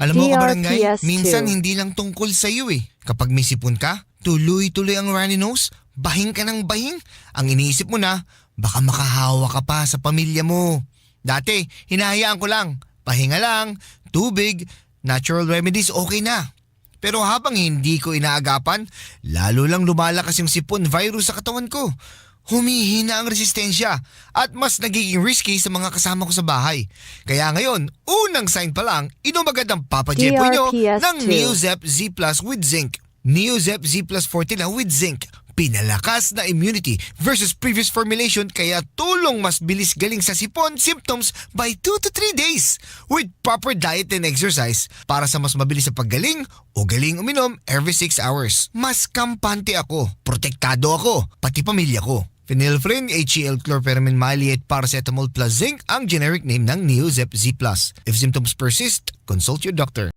Alam mo kabarangay, DRPS2. minsan hindi lang tungkol sa iyo eh. Kapag may sipon ka, tuloy-tuloy ang runny nose, bahing ka ng bahing. Ang iniisip mo na, baka makahawa ka pa sa pamilya mo. Dati, hinahayaan ko lang. Pahinga lang, tubig, natural remedies, okay na. Pero habang hindi ko inaagapan, lalo lang lumalakas yung sipon virus sa katawan ko. Humihina ang resistensya at mas nagiging risky sa mga kasama ko sa bahay. Kaya ngayon, unang sign pa lang, inom agad ang Papa Jepoy nyo DRPS2. ng Neozep Z Plus with Zinc. Neozep Z Plus Forte na with Zinc. Pinalakas na immunity versus previous formulation kaya tulong mas bilis galing sa sipon symptoms by 2 to 3 days with proper diet and exercise para sa mas mabilis sa paggaling o galing uminom every 6 hours. Mas kampante ako, protektado ako, pati pamilya ko. Phenylphrin, HCl, chlorpheniramine maleate, paracetamol plus zinc ang generic name ng Neozep Z+. If symptoms persist, consult your doctor.